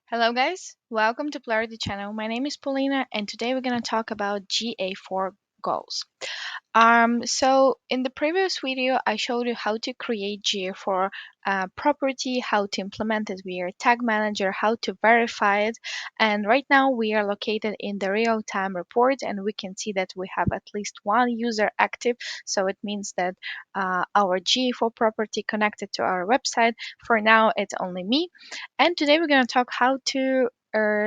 Hello guys, welcome to Polarity channel. My name is Paulina and today we're going to talk about GA4 goals. So in the previous video, I showed you how to create GA4 property, how to implement it with your tag manager, how to verify it. And right now we are located in the real-time report and we can see that we have at least one user active. So it means that our GA4 property connected to our website. For now, it's only me. And today we're going to talk how to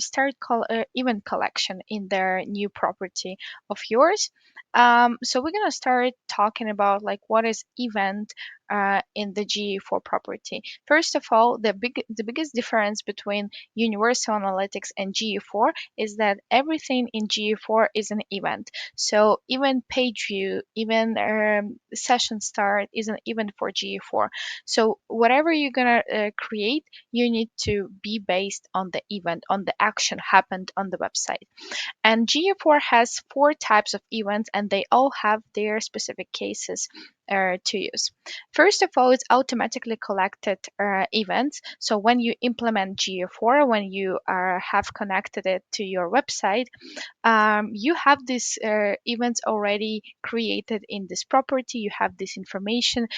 start event collection in their new property of yours. So we're gonna start talking about like what is event in the GE4 property. First of all, the biggest difference between Universal Analytics and GE4 is that everything in GE4 is an event. So even page view, even session start is an event for GE4. So whatever you're gonna create, you need to be based on the event, on the action happened on the website. And GA4 has four types of events and they all have their specific cases to use. First of all, it's automatically collected events. So when you implement GA4, when you have connected it to your website, you have these events already created in this property. You have this information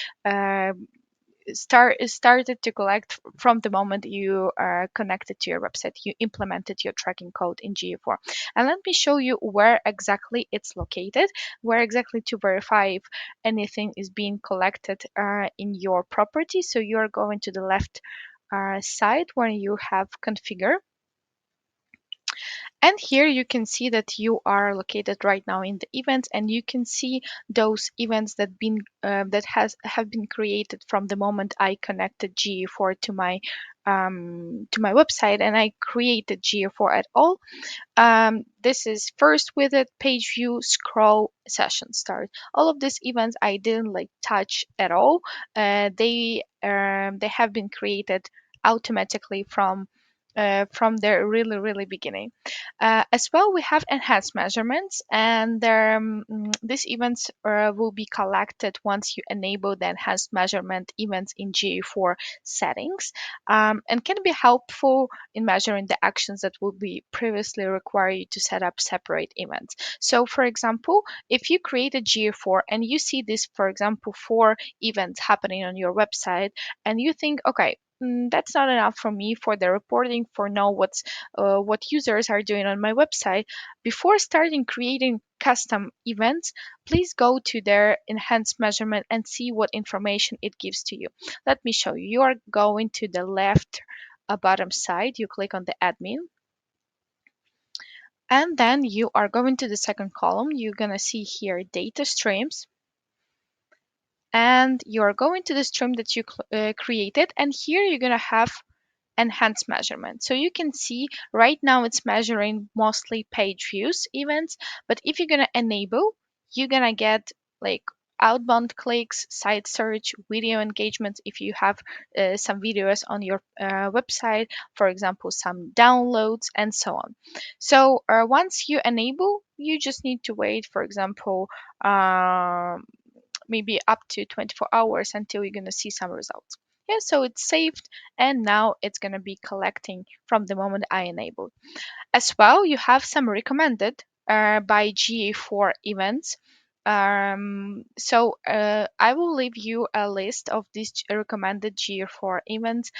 started to collect from the moment you are connected to your website. You implemented your tracking code in GA4. And let me show you where exactly it's located, where exactly to verify if anything is being collected in your property. So you're going to the left side where you have configure. And here you can see that you are located right now in the events, and you can see those events that have been created from the moment I connected GA4 to my website and I created GA4 at all. This is first widget, page view, scroll, session start. All of these events I didn't like touch at all. They have been created automatically from the really beginning. As well, we have enhanced measurements, and these events will be collected once you enable the enhanced measurement events in GA4 settings, and can be helpful in measuring the actions that will be previously require you to set up separate events. So, for example, if you create a GA4 and you see this, for example, 4 events happening on your website, and you think, okay, that's not enough for me for the reporting for know what users are doing on my website. Before starting creating custom events, please go to their enhanced measurement and see what information it gives to you. Let me show you. You are going to the left bottom side, you click on the admin, and then you are going to the second column. You're gonna see here data streams, and you're going to the stream that you created, and here you're gonna have enhanced measurement. So you can see right now it's measuring mostly page views events, but if you're gonna enable, you're gonna get like outbound clicks, site search, video engagement if you have some videos on your website, for example, some downloads and so on. So once you enable, you just need to wait, for example, maybe up to 24 hours until you're going to see some results. Yeah, so it's saved and now it's going to be collecting from the moment I enabled. As well, you have some recommended by GA4 events. I will leave you a list of these recommended GA4 events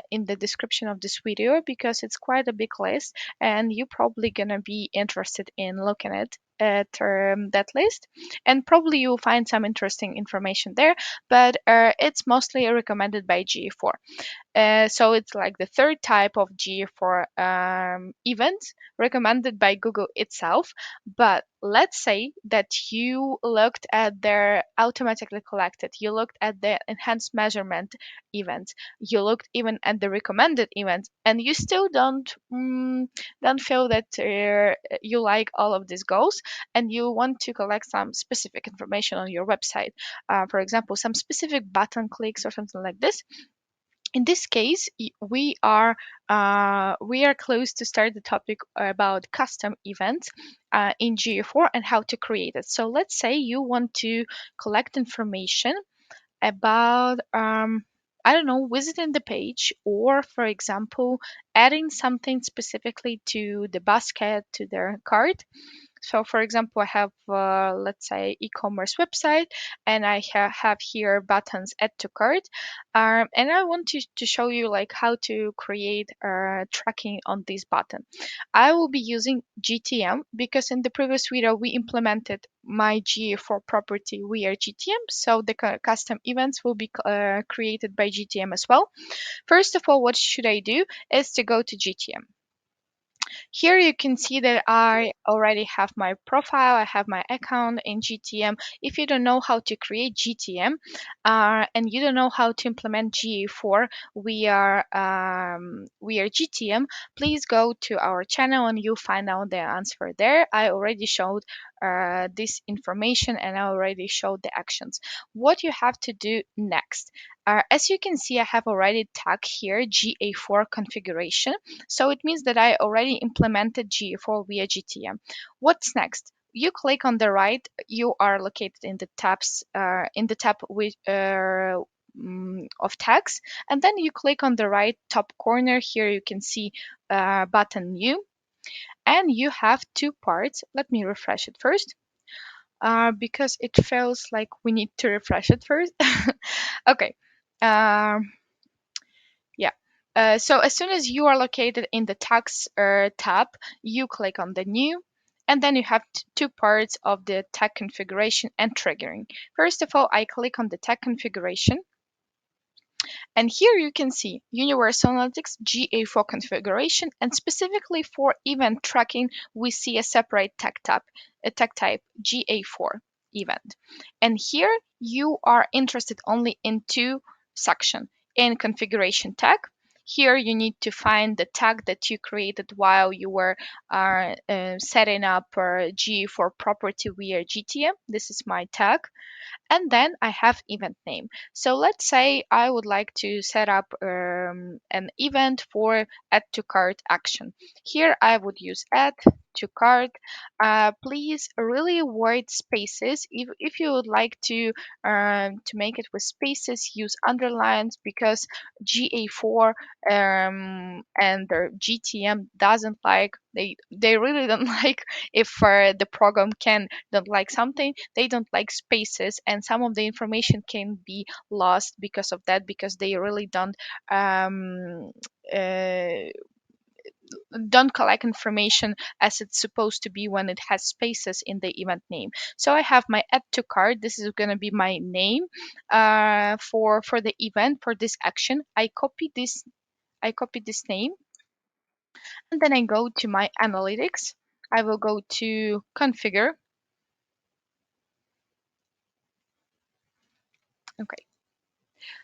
in the description of this video because it's quite a big list and you're probably gonna be interested in looking at that list, and probably you'll find some interesting information there, but it's mostly recommended by GA4. So it's like the third type of GA4 events recommended by Google itself. But let's say that you looked at their automatically collected, you looked at the enhanced measurement events, you looked even at the recommended events, and you still don't feel that you like all of these goals, and you want to collect some specific information on your website. For example, some specific button clicks or something like this. In this case, we are close to start the topic about custom events in GA4 and how to create it. So let's say you want to collect information about I don't know, visiting the page, or for example, adding something specifically to the basket, to their cart. So for example, I have, let's say, e-commerce website, and I have here buttons add to cart. And I want to show you like how to create tracking on this button. I will be using GTM because in the previous video we implemented my GA4 property via GTM, so the custom events will be created by GTM as well. First of all, what should I do is to go to GTM. Here you can see that I already have my profile, I have my account in GTM. If you don't know how to create GTM and you don't know how to implement GA4 via GTM, please go to our channel and you'll find out the answer there. I already showed this information and I already showed the actions. What you have to do next. As you can see, I have already tagged here GA4 configuration. So it means that I already implemented GA4 via GTM. What's next? You click on the right, you are located in the tab with of tags, and then you click on the right top corner. Here you can see button new, and you have two parts. Let me refresh it first. Because it feels like we need to refresh it first. Okay. Um, yeah. So as soon as you are located in the tags tab, you click on the new, and then you have two parts of the tag configuration and triggering. First of all, I click on the tag configuration, and here you can see Universal Analytics GA4 configuration, and specifically for event tracking, we see a separate tag type GA4 event. And here you are interested only in two sections. In configuration tag, here you need to find the tag that you created while you were setting up GA4 property via GTM. This is my tag, and then I have event name. So let's say I would like to set up an event for add to cart action. Here I would use add to cart. Please really avoid spaces. If you would like to make it with spaces, use underlines, because GA4 and their GTM doesn't like, they really don't like if the program can don't like something, they don't like spaces, and some of the information can be lost because of that, because they really um, uh, don't collect information as it's supposed to be when it has spaces in the event name. So I have my add to cart. This is going to be my name for the event, for this action. I copy this name, and then I go to my analytics. I will go to configure. Okay.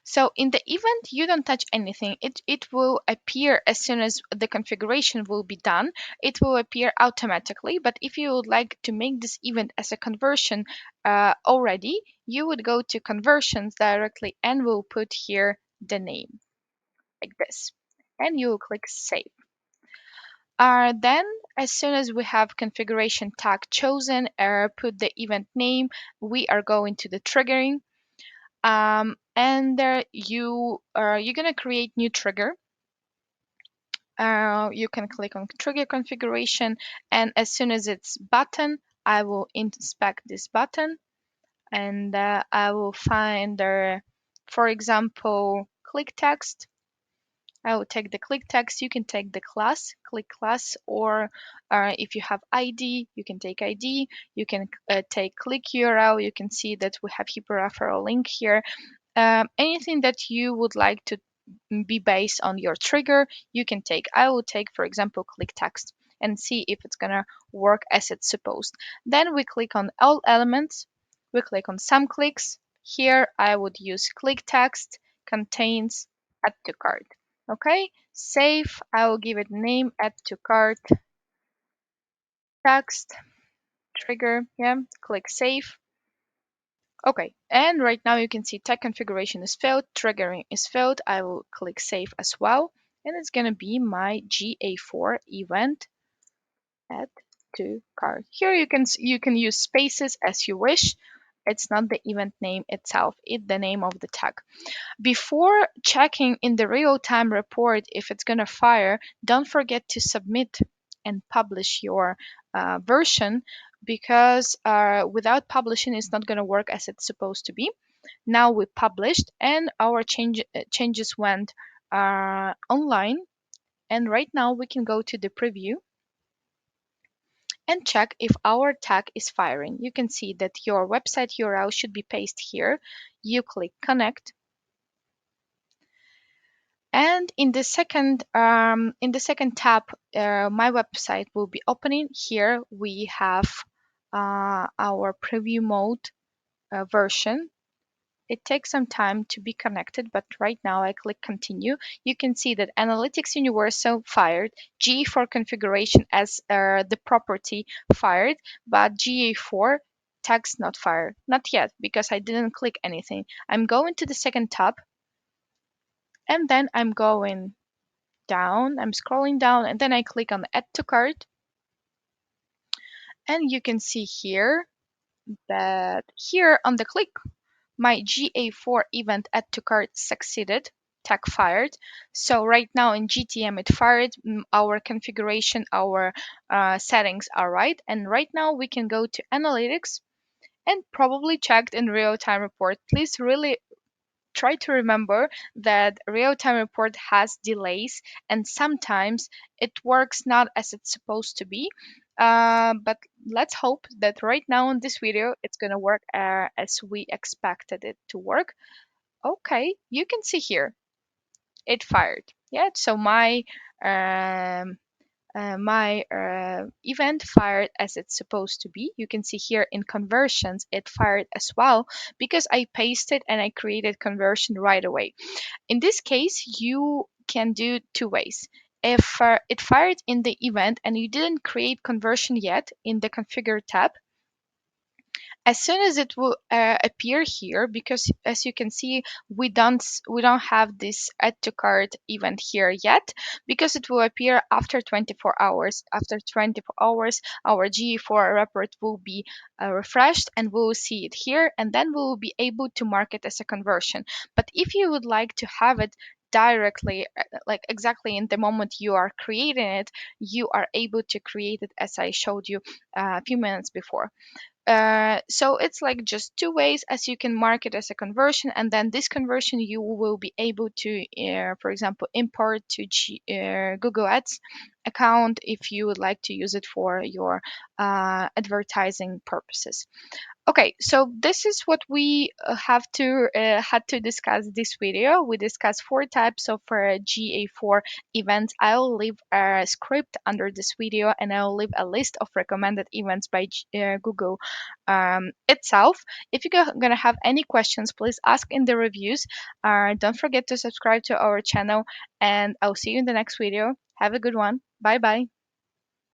So in the event, you don't touch anything. It will appear as soon as the configuration will be done. It will appear automatically. But if you would like to make this event as a conversion already, you would go to conversions directly and will put here the name like this. And you will click save. Then, as soon as we have configuration tag chosen, put the event name, we are going to the triggering. And there you're gonna create new trigger. You can click on trigger configuration, and as soon as it's button, I will inspect this button, and I will find the, for example, click text. I will take the click text. You can take the class, click class, or if you have ID, you can take ID. You can take click URL. You can see that we have hyperreferral link here. Anything that you would like to be based on your trigger, you can take. I will take, for example, click text and see if it's gonna work as it's supposed. Then we click on all elements. We click on some clicks. Here I would use click text contains add to cart. Okay, save. I will give it name add to cart text trigger. Yeah, click save. Okay, and right now you can see tag configuration is failed, triggering is failed. I will click save as well, and it's gonna be my GA4 event add to cart. Here you can use spaces as you wish. It's not the event name itself, it's the name of the tag. Before checking in the real-time report if it's going to fire, don't forget to submit and publish your version, because without publishing it's not going to work as it's supposed to be. Now we published and our changes went online, and right now we can go to the preview and check if our tag is firing. You can see that your website URL should be pasted here. You click connect, and in the second tab, my website will be opening. Here we have our preview mode version. It takes some time to be connected, but right now I click continue. You can see that Analytics Universal fired, GA4 configuration as the property fired, but GA4 tags not fired. Not yet, because I didn't click anything. I'm going to the second tab, and then I'm going down, I'm scrolling down, and then I click on add to cart. And you can see here that here on the click, my GA4 event add to cart succeeded, tag fired. So right now in GTM it fired, our configuration, our settings are right. And right now we can go to analytics and probably checked in real-time report. Please really try to remember that real-time report has delays, and sometimes it works not as it's supposed to be. But let's hope that right now in this video it's going to work as we expected it to work. Okay, you can see here it fired. Yeah, so um, my event fired as it's supposed to be. You can see here in conversions it fired as well, because I pasted and I created conversion right away. In this case, you can do two ways. If it fired in the event and you didn't create conversion yet, in the configure tab, as soon as it will appear here, because as you can see we don't have this add to cart event here yet, because it will appear after 24 hours. After 24 hours our GA4 report will be refreshed, and we will see it here, and then we will be able to mark it as a conversion. But if you would like to have it directly, like exactly in the moment you are creating it, you are able to create it as I showed you a few minutes before. So it's like just two ways as you can mark it as a conversion, and then this conversion you will be able to, for example, import to Google Ads account if you would like to use it for your advertising purposes. Okay, so this is what we had to discuss this video. We discussed four types of GA4 events. I'll leave a script under this video, and I'll leave a list of recommended events by Google itself. If you're gonna have any questions, please ask in the reviews. Don't forget to subscribe to our channel, and I'll see you in the next video. Have a good one. Bye bye.